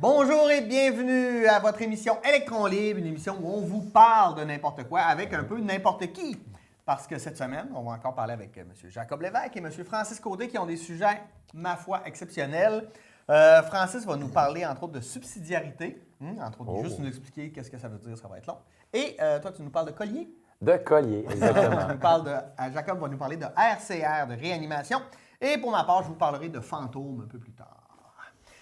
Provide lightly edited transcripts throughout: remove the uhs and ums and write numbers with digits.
Bonjour et bienvenue à votre émission Électron Libre, une émission où on vous parle de n'importe quoi avec un peu n'importe qui. Parce que cette semaine, on va encore parler avec M. Jacob Lévesque et M. Francis Côté qui ont des sujets, ma foi, exceptionnels. Francis va nous parler, entre autres, de subsidiarité. Entre autres, juste nous expliquer qu'est-ce que ça veut dire, ça va être long. Et toi, tu nous parles de collier. De collier, exactement. Jacob va nous parler de RCR, de réanimation. Et pour ma part, je vous parlerai de fantômes un peu plus tard.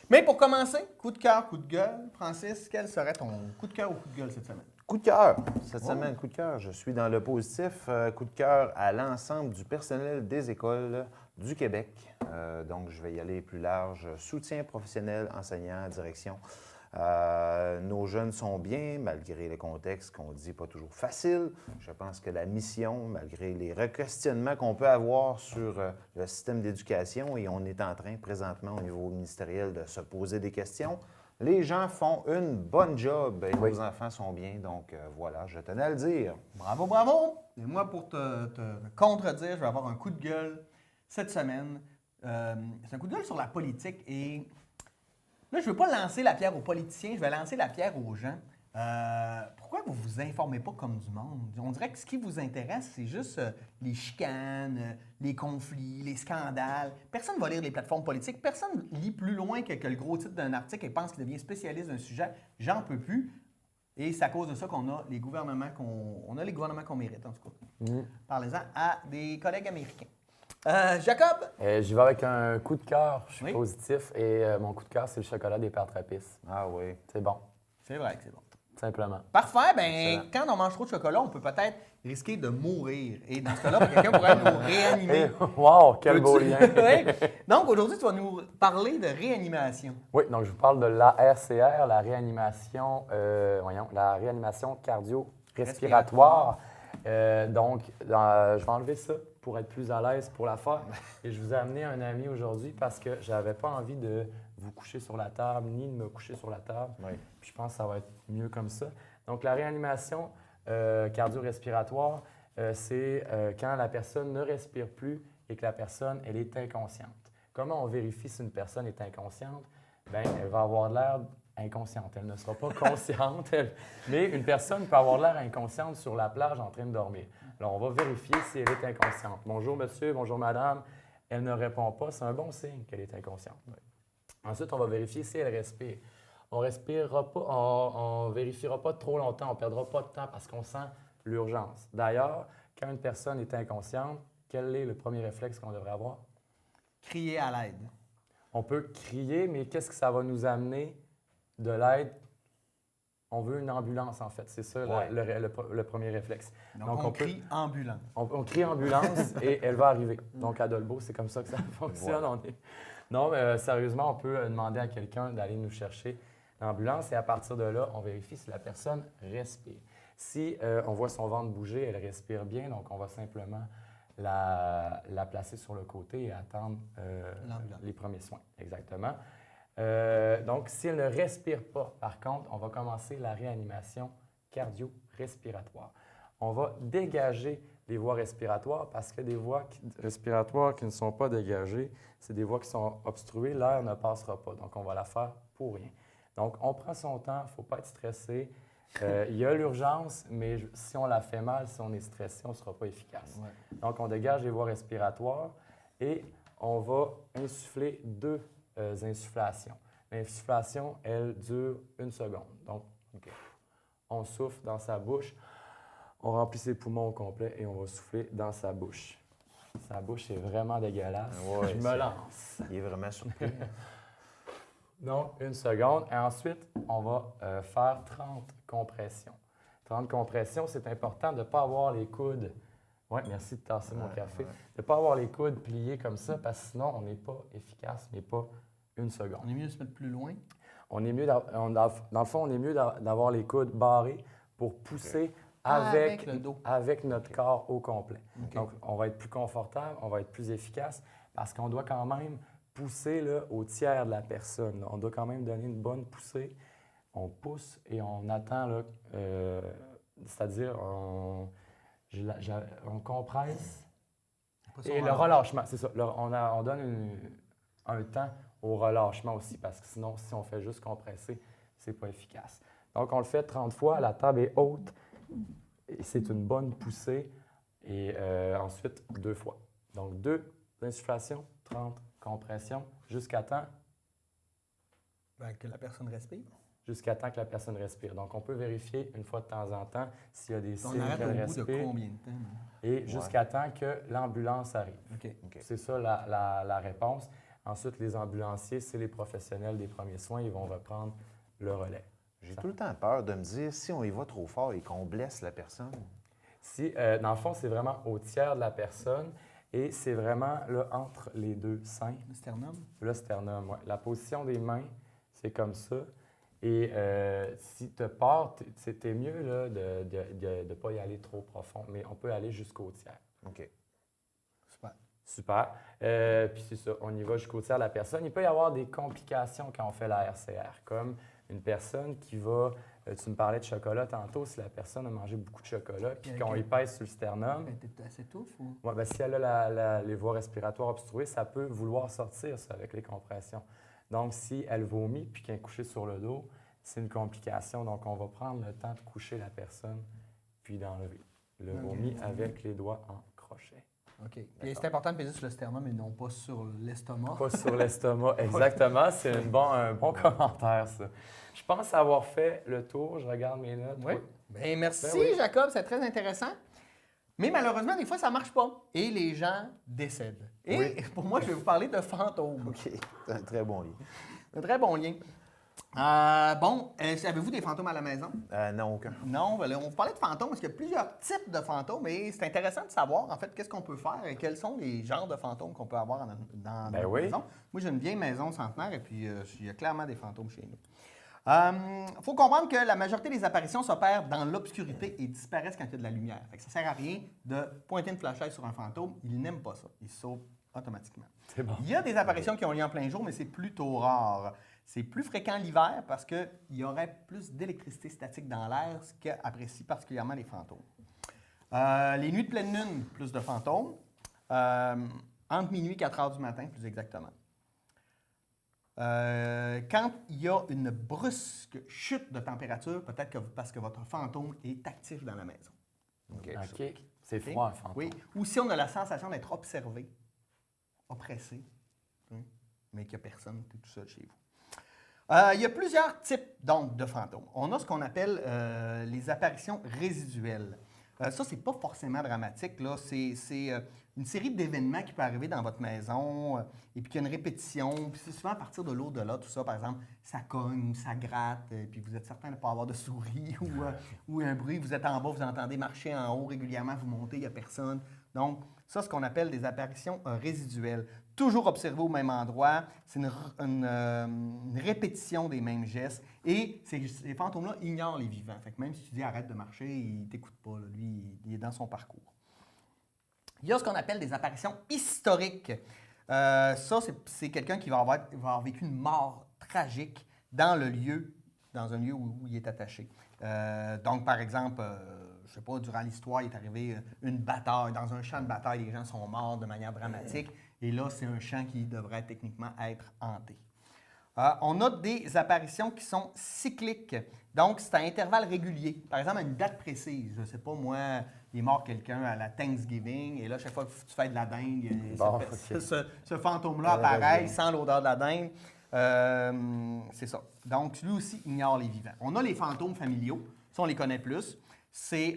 Mais pour commencer, coup de cœur, coup de gueule. Francis, quel serait ton coup de cœur ou coup de gueule cette semaine? Coup de cœur. Cette semaine, coup de cœur. Je suis dans le positif. Coup de cœur à l'ensemble du personnel des écoles du Québec. Donc, je vais y aller plus large. Soutien professionnel, enseignants, direction. Nos jeunes sont bien, malgré le contexte qu'on dit pas toujours facile. Je pense que la mission, malgré les questionnements qu'on peut avoir sur le système d'éducation, et on est en train présentement au niveau ministériel de se poser des questions, les gens font une bonne job et nos enfants sont bien. Donc voilà, je tenais à le dire. Bravo, bravo! Et moi, pour te contredire, je vais avoir un coup de gueule cette semaine. C'est un coup de gueule sur la politique et... Là, je ne veux pas lancer la pierre aux politiciens, je vais lancer la pierre aux gens. Pourquoi vous ne vous informez pas comme du monde? On dirait que ce qui vous intéresse, c'est juste les chicanes, les conflits, les scandales. Personne ne va lire les plateformes politiques. Personne ne lit plus loin que le gros titre d'un article et pense qu'il devient spécialiste d'un sujet. J'en peux plus. Et c'est à cause de ça qu'on a les gouvernements qu'on mérite, en tout cas. Parlez-en à des collègues américains. Jacob? J'y vais avec un coup de cœur. Je suis Oui. positif et mon coup de cœur, c'est le chocolat des Pères Trappistes. Ah oui. C'est bon, C'est vrai que c'est bon. simplement. Parfait. Bien, Excellent. quand on mange trop de chocolat, on peut peut-être risquer de mourir. Et dans ce cas-là, quelqu'un pourrait nous réanimer. Wow, quel beau lien! Oui. Donc, aujourd'hui, tu vas nous parler de réanimation. Oui, donc je vous parle de l'ARCR, la réanimation, la réanimation cardio-respiratoire. Je vais enlever ça pour être plus à l'aise pour la faire. Et je vous ai amené un ami aujourd'hui parce que je n'avais pas envie de vous coucher sur la table ni de me coucher sur la table. Oui. Puis je pense que ça va être mieux comme ça. Donc, la réanimation cardio-respiratoire, c'est quand la personne ne respire plus et que la personne, elle est inconsciente. Comment on vérifie si une personne est inconsciente? Bien, elle va avoir l'air inconsciente. Elle ne sera pas consciente. Mais une personne peut avoir l'air inconsciente sur la plage en train de dormir. Alors, on va vérifier si elle est inconsciente. Bonjour monsieur, bonjour madame. Elle ne répond pas. C'est un bon signe qu'elle est inconsciente. Oui. Ensuite, on va vérifier si elle respire. On respirera pas, on vérifiera pas trop longtemps, on ne perdra pas de temps parce qu'on sent l'urgence. D'ailleurs, quand une personne est inconsciente, quel est le premier réflexe qu'on devrait avoir? Crier à l'aide. On peut crier, mais qu'est-ce que ça va nous amener de l'aide? On veut une ambulance, en fait. C'est ça le premier réflexe. Donc on crie ambulance. On crie ambulance et elle va arriver. Donc, à Dolbeau, c'est comme ça que ça fonctionne. Non, mais sérieusement, on peut demander à quelqu'un d'aller nous chercher l'ambulance et à partir de là, on vérifie si la personne respire. Si on voit son ventre bouger, elle respire bien, donc on va simplement la placer sur le côté et attendre les premiers soins. Exactement. Donc, si elle ne respire pas, par contre, on va commencer la réanimation cardio-respiratoire. On va dégager les voies respiratoires parce que des voies respiratoires qui ne sont pas dégagées, c'est des voies qui sont obstruées, l'air ne passera pas. Donc, on va la faire pour rien. Donc, on prend son temps, il ne faut pas être stressé. Il y a l'urgence, mais si on la fait mal, si on est stressé, on ne sera pas efficace. Ouais. Donc, on dégage les voies respiratoires et on va insuffler 2 insufflations. L'insufflation, elle dure 1 seconde. Donc, on souffle dans sa bouche, on remplit ses poumons au complet et on va souffler dans sa bouche. Sa bouche est vraiment dégueulasse. Ouais, je me lance. Il est vraiment surpris. Donc, 1 seconde. Et ensuite, on va faire 30 compressions. 30 compressions, c'est important de ne pas avoir les coudes. Oui, merci de tasser mon café. De ne pas avoir les coudes pliés comme ça parce que sinon, on n'est pas efficace, mais pas 1 seconde. On est mieux de se mettre plus loin? On est mieux, dans le fond, on est mieux d'avoir les coudes barrés pour pousser avec notre corps au complet. Donc, on va être plus confortable, on va être plus efficace parce qu'on doit quand même pousser là, au tiers de la personne. On doit quand même donner une bonne poussée. On pousse et on attend, là, c'est-à-dire on compresse. Et le relâchement, c'est ça. On donne un temps au relâchement aussi, parce que sinon, si on fait juste compresser, c'est pas efficace. Donc, on le fait 30 fois, la table est haute, et c'est une bonne poussée, et ensuite 2 fois. Donc, 2 insufflations, 30 compressions, jusqu'à temps Que la personne respire. jusqu'à temps que la personne respire. Donc, on peut vérifier une fois de temps en temps s'il y a des On signes arrête qu'elle au bout de respire combien de temps? et jusqu'à temps que l'ambulance arrive. OK. C'est ça la réponse. Ensuite, les ambulanciers, c'est les professionnels des premiers soins, ils vont reprendre le relais. J'ai tout le temps peur de me dire, si on y va trop fort et qu'on blesse la personne. Si, dans le fond, c'est vraiment au tiers de la personne et c'est vraiment là, entre les deux seins, Le sternum? le sternum. Ouais. La position des mains, c'est comme ça. Et si tu as peur, c'est mieux là, de ne pas y aller trop profond, mais on peut aller jusqu'au tiers. OK. Super. Super. Puis c'est ça, on y va jusqu'au tiers de la personne. Il peut y avoir des complications quand on fait la RCR, comme une personne qui va, tu me parlais de chocolat tantôt, si la personne a mangé beaucoup de chocolat, puis qu'on y pèse sur le sternum, T'es assez touffe ou? ouais, ben, si elle a les voies respiratoires obstruées, ça peut vouloir sortir ça, avec les compressions. Donc, si elle vomit puis qu'elle est couchée sur le dos, c'est une complication. Donc, on va prendre le temps de coucher la personne puis d'enlever le vomi avec les doigts en crochet. OK. Puis c'est important de peser sur le sternum et non pas sur l'estomac. Pas sur l'estomac, exactement. C'est un bon commentaire, ça. Je pense avoir fait le tour. Je regarde mes notes. Oui. Bien, merci, Ben oui. Jacob. C'est très intéressant. Mais malheureusement, des fois, ça ne marche pas. Et les gens décèdent. Et Oui. pour moi, je vais vous parler de fantômes. OK. C'est un très bon lien. Un très bon lien. Avez-vous des fantômes à la maison? Non, aucun. Non, ben là, on vous parlait de fantômes parce qu'il y a plusieurs types de fantômes et c'est intéressant de savoir, en fait, qu'est-ce qu'on peut faire et quels sont les genres de fantômes qu'on peut avoir dans notre oui. maison. Moi, j'ai une vieille maison centenaire et puis il y a clairement des fantômes chez nous. Il faut comprendre que la majorité des apparitions s'opèrent dans l'obscurité et disparaissent quand il y a de la lumière. Fait que ça ne sert à rien de pointer une flashlight sur un fantôme. Il n'aime pas ça. Il saute automatiquement. C'est bon. Il y a des apparitions qui ont lieu en plein jour, mais c'est plutôt rare. C'est plus fréquent l'hiver parce qu'il y aurait plus d'électricité statique dans l'air, ce qu'apprécient particulièrement les fantômes. Les nuits de pleine lune, plus de fantômes. Entre minuit et 4 heures du matin, plus exactement. Quand il y a une brusque chute de température, peut-être que parce que votre fantôme est actif dans la maison. OK. OK. C'est froid, un fantôme. Oui. Ou si on a la sensation d'être observé, oppressé, hein, mais qu'il n'y a personne, tu es tout seul chez vous. Il y a plusieurs types donc, de fantômes. On a ce qu'on appelle les apparitions résiduelles. Ça, c'est pas forcément dramatique. Là. C'est une série d'événements qui peut arriver dans votre maison et puis qu'il y a une répétition. Puis c'est souvent à partir de l'au-delà, tout ça. Par exemple, ça cogne, ça gratte, puis vous êtes certain de ne pas avoir de souris ou un bruit. Vous êtes en bas, vous entendez marcher en haut régulièrement, vous montez, il n'y a personne. Donc, ça, ce qu'on appelle des apparitions résiduelles. Toujours observé au même endroit. C'est une répétition des mêmes gestes. Et ces fantômes-là ignorent les vivants. Fait que même si tu dis arrête de marcher, il ne t'écoute pas. Là. Lui, il est dans son parcours. Il y a ce qu'on appelle des apparitions historiques. Ça, c'est quelqu'un qui va avoir vécu une mort tragique dans un lieu où il est attaché. Donc, par exemple, je ne sais pas, durant l'histoire, il est arrivé une bataille. Dans un champ de bataille, les gens sont morts de manière dramatique. Et là, c'est un champ qui devrait techniquement être hanté. On a des apparitions qui sont cycliques. Donc, c'est à intervalles réguliers. Par exemple, à une date précise. Je ne sais pas, moi, il est mort quelqu'un à la Thanksgiving. Et là, chaque fois que tu fais de la dinde, ce fantôme-là apparaît sans l'odeur de la dinde. C'est ça. Donc, lui aussi ignore les vivants. On a les fantômes familiaux. Ça, on les connaît plus. C'est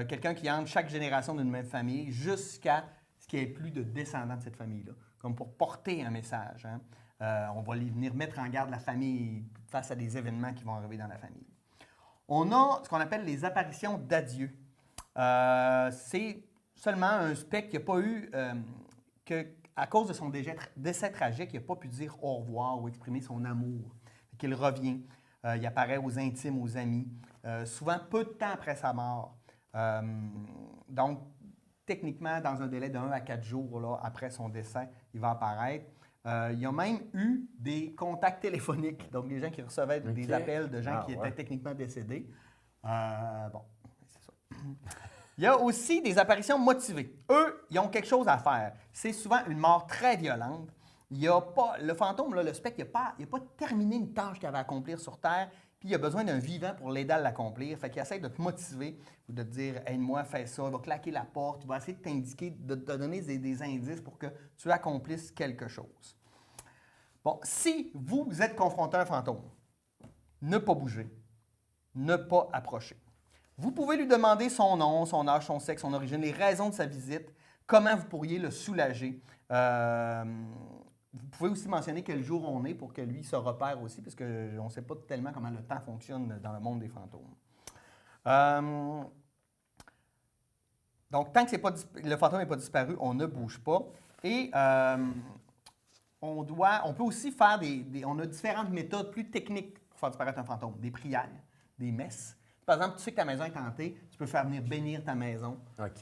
quelqu'un qui entre chaque génération d'une même famille jusqu'à ce qu'il n'y ait plus de descendants de cette famille-là, comme pour porter un message. Hein. On va venir mettre en garde la famille face à des événements qui vont arriver dans la famille. On a ce qu'on appelle les apparitions d'adieu. C'est seulement un spectre qui n'a pas eu, à cause de son décès tragique, il n'a pas pu dire au revoir ou exprimer son amour. Qu'il revient. Il apparaît aux intimes, aux amis, souvent peu de temps après sa mort. Donc, techniquement, dans un délai de 1 à 4 jours là, après son décès, il va apparaître. Il y a même eu des contacts téléphoniques, donc des gens qui recevaient des appels de gens qui étaient techniquement décédés. C'est ça. Il y a aussi des apparitions motivées. Eux, ils ont quelque chose à faire. C'est souvent une mort très violente. Le fantôme, là, le spectre, il n'a pas terminé une tâche qu'il avait à accomplir sur Terre, puis il a besoin d'un vivant pour l'aider à l'accomplir. Fait qu'il essaie de te motiver ou de te dire « Aide-moi, fais ça », il va claquer la porte, il va essayer de t'indiquer, de te donner des indices pour que tu accomplisses quelque chose. Bon, si vous êtes confronté à un fantôme, ne pas bouger, ne pas approcher. Vous pouvez lui demander son nom, son âge, son sexe, son origine, les raisons de sa visite, comment vous pourriez le soulager. Vous pouvez aussi mentionner quel jour on est pour que lui se repère aussi, parce qu'on ne sait pas tellement comment le temps fonctionne dans le monde des fantômes. Donc, tant que le fantôme n'est pas disparu, on ne bouge pas. Et on peut aussi faire on a différentes méthodes plus techniques pour faire disparaître un fantôme. Des prières, des messes. Par exemple, tu sais que ta maison est hantée, tu peux faire venir bénir ta maison. OK.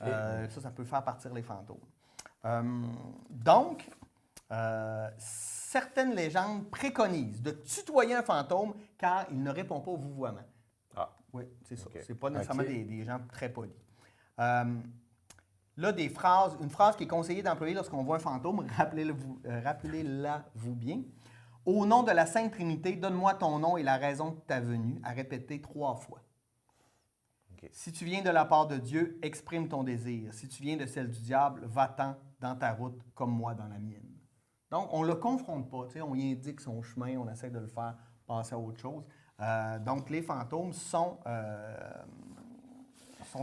Ça peut faire partir les fantômes. Donc, certaines légendes préconisent de tutoyer un fantôme car il ne répond pas au vouvoiement. Ah. Oui, c'est ça. OK. C'est pas nécessairement OK. des gens très polis. Là, une phrase qui est conseillée d'employer lorsqu'on voit un fantôme, rappelez-la-vous bien. Au nom de la Sainte Trinité, donne-moi ton nom et la raison de ta venue, à répéter 3 fois. OK. Si tu viens de la part de Dieu, exprime ton désir. Si tu viens de celle du diable, va-t'en dans ta route comme moi dans la mienne. Donc, on ne le confronte pas. On y indique son chemin, on essaie de le faire passer à autre chose. Donc, les fantômes sont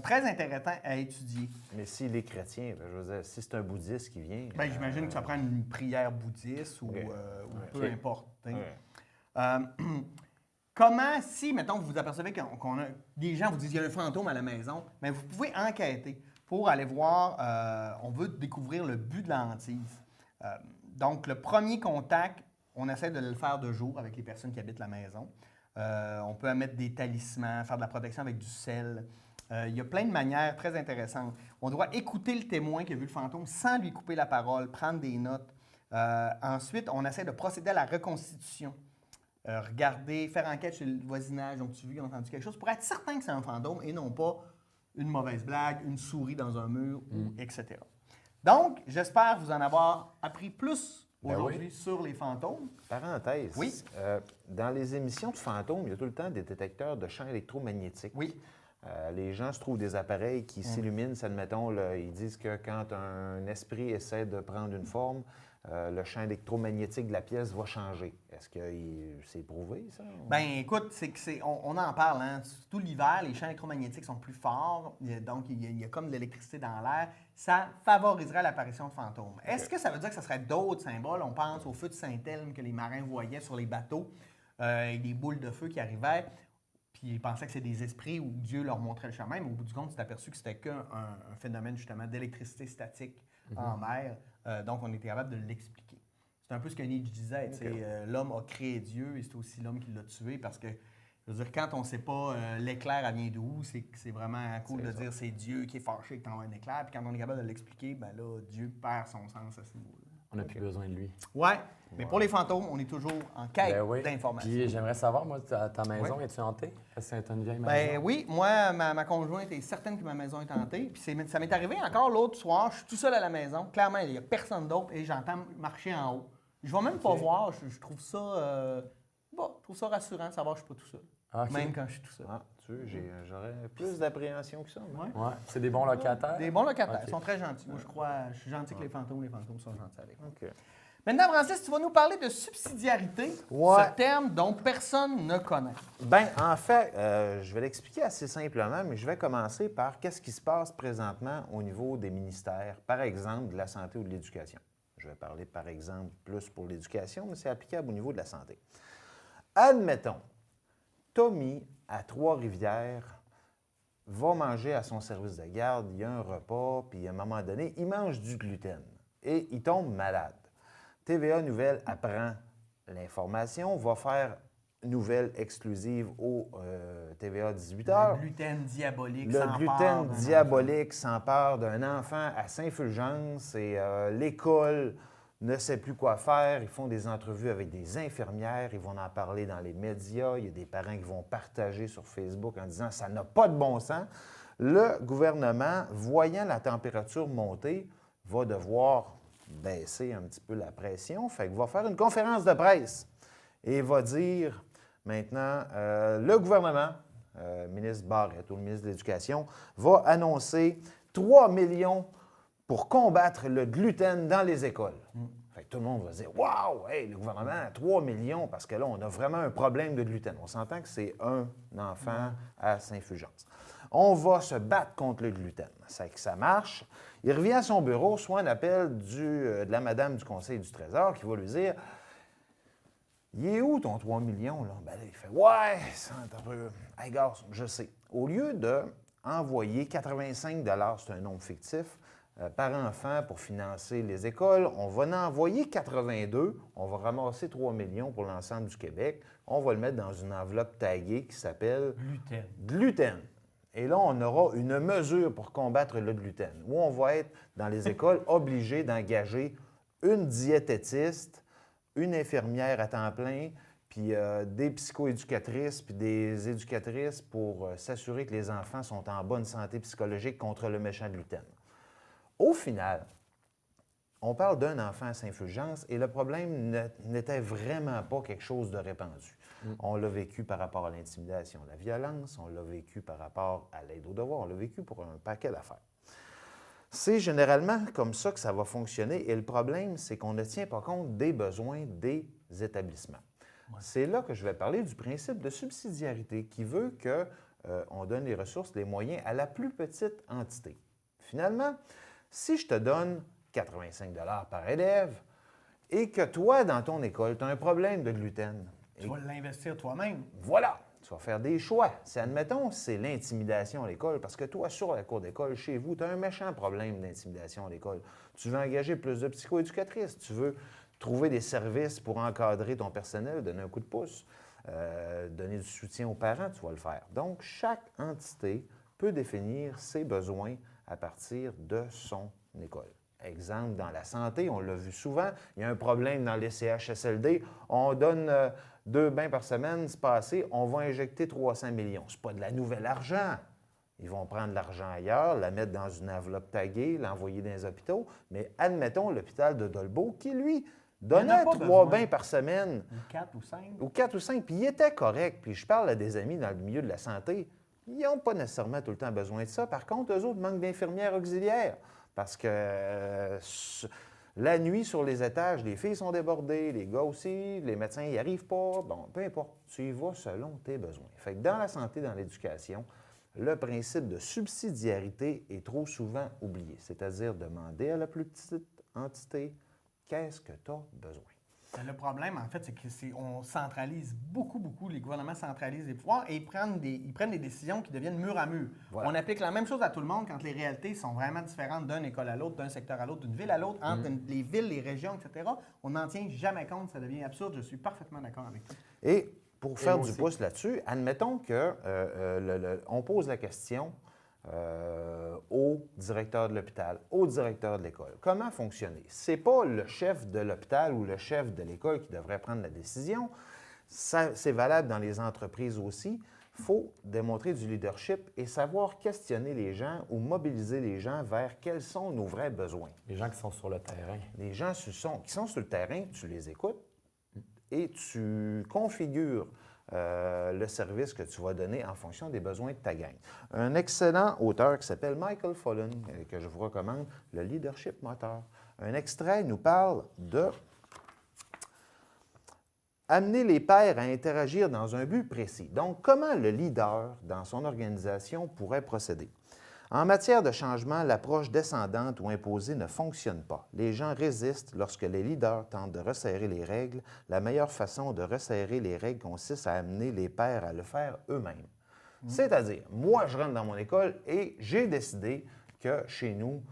très intéressants à étudier. Mais s'il est chrétien, je veux dire, si c'est un bouddhiste qui vient... Bien, j'imagine que ça prend une prière bouddhiste ou OK. peu importe. Ouais. Comment, si, mettons, vous vous apercevez qu'on a des gens vous disent qu'il y a un fantôme à la maison, bien, vous pouvez enquêter pour aller voir, on veut découvrir le but de la hantise. Donc, le premier contact, on essaie de le faire de jour avec les personnes qui habitent la maison. On peut mettre des talismans, faire de la protection avec du sel. Il y a plein de manières très intéressantes. On doit écouter le témoin qui a vu le fantôme sans lui couper la parole, prendre des notes. Ensuite, on essaie de procéder à la reconstitution. Regarder, faire enquête chez le voisinage, donc tu as vu, ils ont entendu quelque chose, pour être certain que c'est un fantôme et non pas une mauvaise blague, une souris dans un mur, etc. Donc, j'espère vous en avoir appris plus aujourd'hui sur les fantômes. Parenthèse. Oui. Dans les émissions de fantômes, il y a tout le temps des détecteurs de champs électromagnétiques. Oui. Les gens se trouvent des appareils qui s'illuminent, admettons, là, ils disent que quand un esprit essaie de prendre une forme, le champ électromagnétique de la pièce va changer. Est-ce que c'est prouvé, ça? Bien, écoute, on en parle, hein? Surtout l'hiver, les champs électromagnétiques sont plus forts, donc il y a comme de l'électricité dans l'air. Ça favoriserait l'apparition de fantômes. Okay. Est-ce que ça veut dire que ce serait d'autres symboles? On pense au feu de Saint-Elme que les marins voyaient sur les bateaux, et des boules de feu qui arrivaient, puis ils pensaient que c'était des esprits ou Dieu leur montrait le chemin, mais au bout du compte, c'est aperçu que c'était qu'un phénomène justement d'électricité statique en mer. Donc, on était capable de l'expliquer. C'est un peu ce que Nietzsche disait. Okay. L'homme a créé Dieu et c'est aussi l'homme qui l'a tué parce que, je veux dire, quand on ne sait pas l'éclair, elle vient d'où, c'est vraiment cool de dire c'est Dieu qui est fâché que tu envoies un éclair. Puis quand on est capable de l'expliquer, ben là, Dieu perd son sens à ce niveau-là. On n'a plus besoin de lui. Oui, mais pour les fantômes, on est toujours en quête d'informations. Puis j'aimerais savoir, moi, ta maison, est-tu hantée? Est-ce que c'est une vieille maison? Ben oui, moi, ma conjointe est certaine que ma maison est hantée. Puis ça m'est arrivé encore l'autre soir, je suis tout seul à la maison. Clairement, il n'y a personne d'autre et j'entends marcher en haut. Je ne vais même pas voir, je trouve ça, rassurant de savoir que je ne suis pas tout seul. Même quand je suis tout seul. Ah, tu sais, j'aurais plus d'appréhension que ça. Ouais. C'est des bons locataires? Des bons locataires. Ils sont très gentils. Moi, je suis gentil que les fantômes sont gentils avec moi. OK. Maintenant, Francis, tu vas nous parler de subsidiarité, ce terme dont personne ne connaît. Bien, en fait, je vais l'expliquer assez simplement, mais je vais commencer par qu'est-ce qui se passe présentement au niveau des ministères, par exemple, de la santé ou de l'éducation. Je vais parler, par exemple, plus pour l'éducation, mais c'est applicable au niveau de la santé. Admettons, Tommy, à Trois-Rivières, va manger à son service de garde, il y a un repas, puis à un moment donné, il mange du gluten et il tombe malade. TVA Nouvelle apprend l'information, va faire nouvelle exclusive au TVA 18h. Le gluten diabolique Le gluten diabolique s'empare d'un enfant à Saint-Fulgence et l'école ne sait plus quoi faire. Ils font des entrevues avec des infirmières, ils vont en parler dans les médias. Il y a des parents qui vont partager sur Facebook en disant « ça n'a pas de bon sens ». Le gouvernement, voyant la température monter, va devoir baisser un petit peu la pression. Fait qu'il va faire une conférence de presse et va dire maintenant, le gouvernement, le ministre Barrette ou le ministre de l'Éducation, va annoncer 3 millions pour combattre le gluten dans les écoles. Fait que tout le monde va se dire « Wow! Hey, le gouvernement, 3 millions! » Parce que là, on a vraiment un problème de gluten. On s'entend que c'est un enfant à Saint-Fulgence. On va se battre contre le gluten. C'est que ça marche. Il revient à son bureau, soit un appel de la madame du Conseil du Trésor qui va lui dire « Il est où ton 3 millions? » là? Ben là, il fait « Ouais, c'est un peu... Hey, gars, je sais. » Au lieu d'envoyer 85 c'est un nombre fictif, par enfant pour financer les écoles, on va en envoyer 82, on va ramasser 3 millions pour l'ensemble du Québec, on va le mettre dans une enveloppe taguée qui s'appelle gluten. Et là, on aura une mesure pour combattre le gluten, où on va être dans les écoles obligés d'engager une diététiste, une infirmière à temps plein, puis des psychoéducatrices, puis des éducatrices pour s'assurer que les enfants sont en bonne santé psychologique contre le méchant gluten. Au final, on parle d'un enfant à Saint-Fulgence et le problème n'était vraiment pas quelque chose de répandu. On l'a vécu par rapport à l'intimidation, la violence, on l'a vécu par rapport à l'aide aux devoirs, on l'a vécu pour un paquet d'affaires. C'est généralement comme ça que ça va fonctionner et le problème, c'est qu'on ne tient pas compte des besoins des établissements. C'est là que je vais parler du principe de subsidiarité qui veut qu'on donne les ressources, les moyens à la plus petite entité. Finalement, si je te donne 85 par élève et que toi, dans ton école, tu as un problème de gluten. Tu vas l'investir toi-même. Voilà, tu vas faire des choix. Si, admettons, c'est l'intimidation à l'école, parce que toi, sur la cour d'école, chez vous, tu as un méchant problème d'intimidation à l'école. Tu veux engager plus de psychoéducatrices, tu veux trouver des services pour encadrer ton personnel, donner un coup de pouce, donner du soutien aux parents, tu vas le faire. Donc, chaque entité peut définir ses besoins à partir de son école. Exemple, dans la santé, on l'a vu souvent, il y a un problème dans les CHSLD, on donne 2 bains par semaine, c'est passé, on va injecter 300 millions. Ce n'est pas de la nouvelle argent. Ils vont prendre l'argent ailleurs, la mettre dans une enveloppe taguée, l'envoyer dans les hôpitaux, mais admettons l'hôpital de Dolbeau qui, lui, donnait 3 bains par semaine. Ou 4 ou 5. Ou 4 ou 5, puis il était correct. Puis je parle à des amis dans le milieu de la santé, ils n'ont pas nécessairement tout le temps besoin de ça. Par contre, eux autres manquent d'infirmières auxiliaires parce que la nuit, sur les étages, les filles sont débordées, les gars aussi, les médecins n'y arrivent pas. Bon, peu importe, tu y vas selon tes besoins. Fait que dans la santé, dans l'éducation, le principe de subsidiarité est trop souvent oublié, c'est-à-dire demander à la plus petite entité qu'est-ce que tu as besoin. Le problème, en fait, c'est qu'on centralise beaucoup, les gouvernements centralisent les pouvoirs et ils prennent des décisions qui deviennent mur à mur. Voilà. On applique la même chose à tout le monde quand les réalités sont vraiment différentes d'une école à l'autre, d'un secteur à l'autre, d'une ville à l'autre, entre les villes, les régions, etc. On n'en tient jamais compte, ça devient absurde. Je suis parfaitement d'accord avec toi. Et pour faire du pouce là-dessus, admettons qu'on pose la question au directeur de l'hôpital, au directeur de l'école. Comment fonctionner? Ce n'est pas le chef de l'hôpital ou le chef de l'école qui devrait prendre la décision. C'est valable dans les entreprises aussi. Il faut démontrer du leadership et savoir questionner les gens ou mobiliser les gens vers quels sont nos vrais besoins. Les gens qui sont sur le terrain. Les gens qui sont sur le terrain, tu les écoutes et tu configures le service que tu vas donner en fonction des besoins de ta gang. Un excellent auteur qui s'appelle Michael Fullen, que je vous recommande, Le leadership moteur. Un extrait nous parle de amener les pairs à interagir dans un but précis. Donc, comment le leader, dans son organisation, pourrait procéder? En matière de changement, l'approche descendante ou imposée ne fonctionne pas. Les gens résistent lorsque les leaders tentent de resserrer les règles. La meilleure façon de resserrer les règles consiste à amener les pairs à le faire eux-mêmes. C'est-à-dire, moi, je rentre dans mon école et j'ai décidé que chez nous,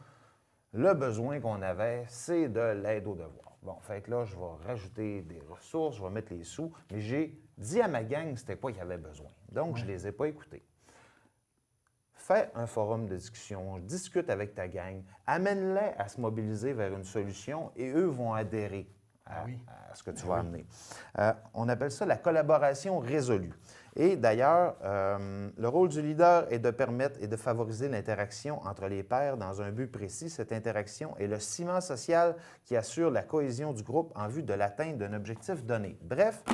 le besoin qu'on avait, c'est de l'aide aux devoirs. Bon, fait que là, je vais rajouter des ressources, je vais mettre les sous, mais j'ai dit à ma gang c'était quoi qu'il y avait besoin. Donc, je ne les ai pas écoutés. Fais un forum de discussion, discute avec ta gang, amène-les à se mobiliser vers une solution et eux vont adhérer à ce que tu vas amener. On appelle ça la collaboration résolue. Et d'ailleurs, le rôle du leader est de permettre et de favoriser l'interaction entre les pairs dans un but précis. Cette interaction est le ciment social qui assure la cohésion du groupe en vue de l'atteinte d'un objectif donné. Bref,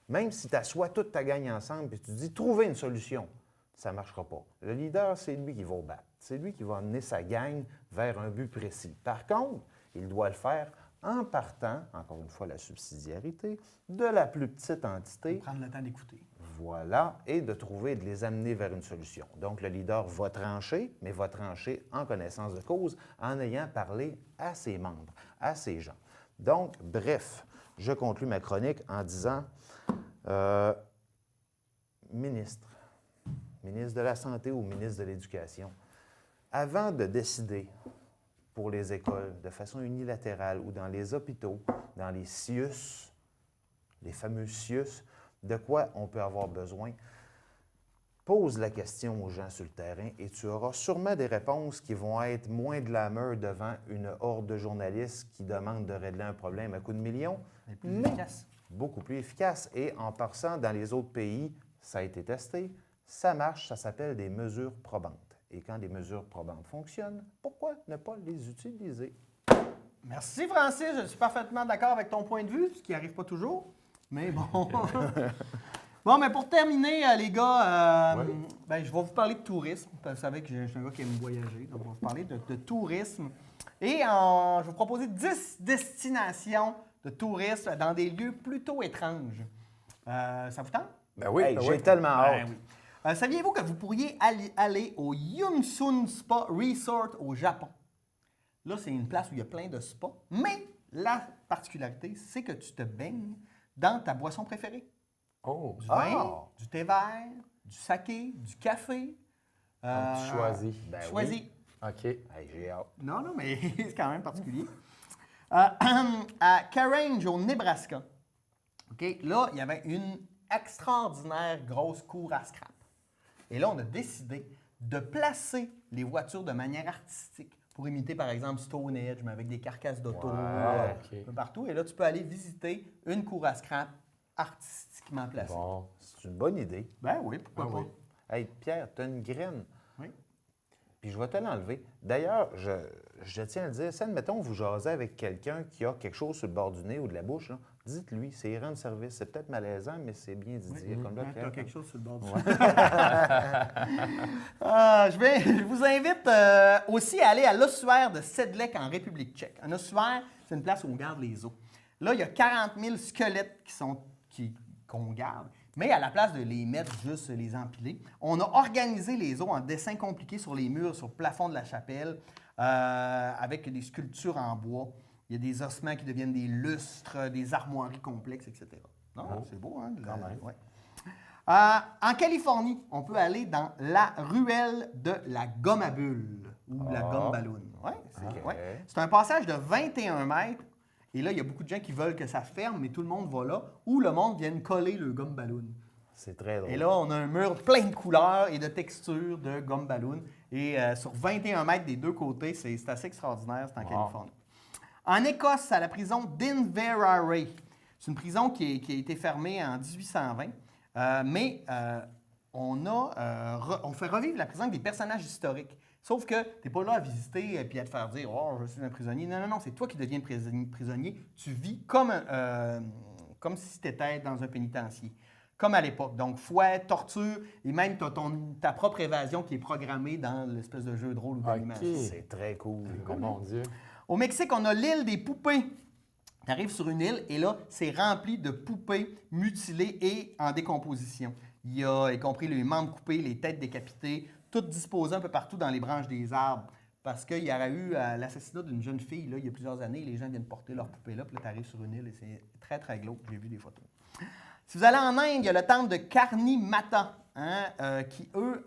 même si tu assois toute ta gang ensemble et tu dis « trouver une solution », ça ne marchera pas. Le leader, c'est lui qui va battre. C'est lui qui va amener sa gang vers un but précis. Par contre, il doit le faire en partant, encore une fois, la subsidiarité, de la plus petite entité. Prendre le temps d'écouter. Voilà, et de trouver, de les amener vers une solution. Donc, le leader va trancher, mais va trancher en connaissance de cause, en ayant parlé à ses membres, à ses gens. Donc, bref, je conclus ma chronique en disant, ministre de la Santé ou ministre de l'Éducation, avant de décider pour les écoles de façon unilatérale ou dans les hôpitaux, dans les CIUS, les fameux CIUS, de quoi on peut avoir besoin, pose la question aux gens sur le terrain et tu auras sûrement des réponses qui vont être moins glamour devant une horde de journalistes qui demandent de régler un problème à coups de millions, Plus efficace. beaucoup plus efficace. Et en passant dans les autres pays, ça a été testé, ça marche, ça s'appelle des mesures probantes. Et quand des mesures probantes fonctionnent, pourquoi ne pas les utiliser? Merci, Francis. Je suis parfaitement d'accord avec ton point de vue, ce qui n'arrive pas toujours. Mais bon. Bon, mais pour terminer, les gars, ben, je vais vous parler de tourisme. Vous savez que je suis un gars qui aime voyager. Donc, on va vous parler de tourisme. Et je vais vous proposer 10 destinations de tourisme dans des lieux plutôt étranges. Ça vous tente? Ben oui, Hey, ben j'ai oui. tellement hâte. Ben oui. Saviez-vous que vous pourriez aller au Yongsun Spa Resort au Japon? Là, c'est une place où il y a plein de spas, mais la particularité, c'est que tu te baignes dans ta boisson préférée. Oh, Du vin, du thé vert, du saké, du café. donc tu choisis. Ben oui. Choisis. OK. Hey, j'ai hâte. Non, mais c'est quand même particulier. À Carange, au Nebraska, OK, là, il y avait une extraordinaire grosse cour à scrap. Et là, on a décidé de placer les voitures de manière artistique pour imiter, par exemple, Stone Age, mais avec des carcasses d'auto OK. un peu partout. Et là, tu peux aller visiter une cour à scrap artistiquement placée. Bon. C'est une bonne idée. Ben oui, pourquoi Ah pas? oui. Hey, Pierre, tu as une graine. Oui. Puis je vais te l'enlever. D'ailleurs, je tiens à le dire, si, admettons, vous jasez avec quelqu'un qui a quelque chose sur le bord du nez ou de la bouche, là, dites-lui, c'est rendre service. C'est peut-être malaisant, mais c'est bien dit dire. Comme là, Quand Pierre, t'as quelque chose sur le bord du Ouais. je vous invite aussi à aller à l'ossuaire de Sedlec en République tchèque. Un ossuaire, c'est une place où on garde les os. Là, il y a 40 000 squelettes qu'on garde. Mais à la place de les mettre juste les empiler, on a organisé les os en dessins compliqués sur les murs, sur le plafond de la chapelle, avec des sculptures en bois. Il y a des ossements qui deviennent des lustres, des armoiries complexes, etc. Non, c'est beau, hein? Quand même. Ouais. En Californie, on peut aller dans la ruelle de la gomme à bulles ou la gomme ballon. Ouais, c'est un passage de 21 mètres. Et là, il y a beaucoup de gens qui veulent que ça ferme, mais tout le monde va là, où le monde vient coller le gomme ballon. C'est très drôle. Et là, on a un mur plein de couleurs et de textures de gomme ballon. Et sur 21 mètres des deux côtés, c'est assez extraordinaire, c'est en Californie. En Écosse, à la prison d'Inverary. C'est une prison qui a été fermée en 1820. On fait revivre la prison avec des personnages historiques. Sauf que tu n'es pas là à visiter et puis à te faire dire « Oh, je suis un prisonnier ». Non, non, non, c'est toi qui deviens prisonnier. Tu vis comme si tu étais dans un pénitencier, comme à l'époque. Donc, fouet, torture, et même tu as ta propre évasion qui est programmée dans l'espèce de jeu de rôle ou d'animation. C'est très cool. Oh mon Dieu. Au Mexique, on a l'île des poupées. Tu arrives sur une île et là, c'est rempli de poupées mutilées et en décomposition. Il y a, y compris les membres coupés, les têtes décapitées, toutes disposées un peu partout dans les branches des arbres. Parce qu'il y aurait eu l'assassinat d'une jeune fille là, il y a plusieurs années. Les gens viennent porter leurs poupées là, puis là, tu arrives sur une île et c'est très, très glauque. J'ai vu des photos. Si vous allez en Inde, il y a le temple de Karni Mata, qui, eux,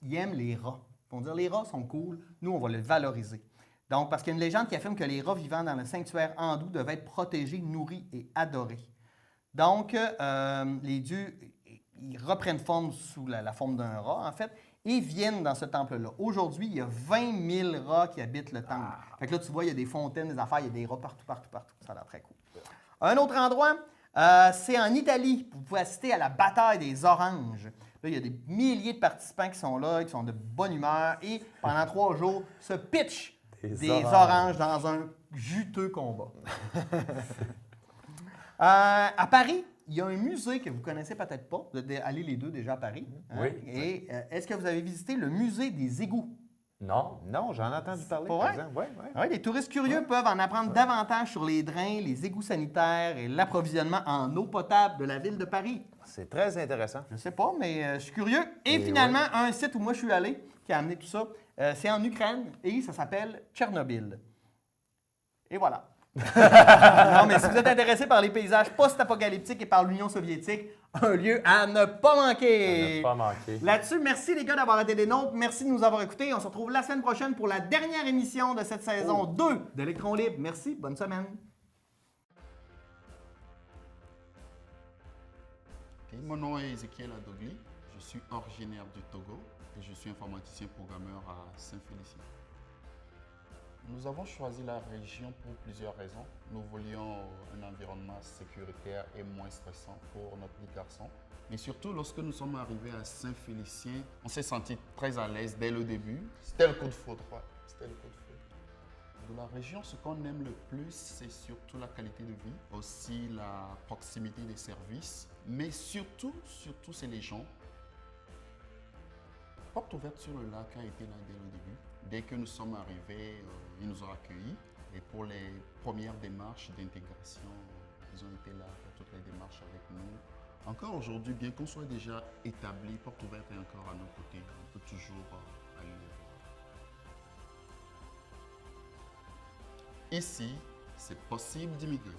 ils aiment les rats. Ils vont dire les rats sont cool, nous, on va les valoriser. Donc, parce qu'il y a une légende qui affirme que les rats vivant dans le sanctuaire hindou devaient être protégés, nourris et adorés. Donc, les dieux, ils reprennent forme sous la forme d'un rat, en fait, et viennent dans ce temple-là. Aujourd'hui, il y a 20 000 rats qui habitent le temple. Fait que là, tu vois, il y a des fontaines, des affaires, il y a des rats partout, partout, partout. Ça a l'air très cool. Un autre endroit, c'est en Italie. Vous pouvez assister à la bataille des oranges. Là, il y a des milliers de participants qui sont là, qui sont de bonne humeur et pendant 3 jours se pitchent des oranges dans un juteux combat. À Paris, il y a un musée que vous connaissez peut-être pas. Vous êtes allés les deux déjà à Paris. Hein? Oui. Et est-ce que vous avez visité le musée des égouts? Non. Non, j'en ai entendu parler, pas par vrai? exemple. Ouais, ouais. Oui, les touristes curieux peuvent en apprendre davantage sur les drains, les égouts sanitaires et l'approvisionnement en eau potable de la ville de Paris. C'est très intéressant. Je sais pas, mais je suis curieux. Et Et finalement, un site où moi je suis allé, qui a amené tout ça, c'est en Ukraine et ça s'appelle Tchernobyl. Et voilà. Non, mais si vous êtes intéressé par les paysages post-apocalyptiques et par l'Union soviétique, un lieu à ne pas manquer. À ne pas manquer. Là-dessus, merci les gars d'avoir été des nôtres. Merci de nous avoir écoutés. On se retrouve la semaine prochaine pour la dernière émission de cette saison 2 d'Électron Libre. Merci, bonne semaine. Mon nom est Ezekiel Adogli, je suis originaire du Togo et je suis informaticien programmeur à Saint-Félicien. Nous avons choisi la région pour plusieurs raisons. Nous voulions un environnement sécuritaire et moins stressant pour notre petit garçon. Mais surtout, lorsque nous sommes arrivés à Saint-Félicien, on s'est senti très à l'aise dès le début. C'était le coup de foudre, ouais. C'était le coup de foudre. De la région, ce qu'on aime le plus, c'est surtout la qualité de vie, aussi la proximité des services, mais surtout, c'est les gens. Porte ouverte sur le lac a été là dès le début. Dès que nous sommes arrivés, ils nous ont accueillis. Et pour les premières démarches d'intégration, ils ont été là pour toutes les démarches avec nous. Encore aujourd'hui, bien qu'on soit déjà établi, Porte ouverte est encore à nos côtés. On peut toujours aller les voir. Ici, c'est possible d'immigrer.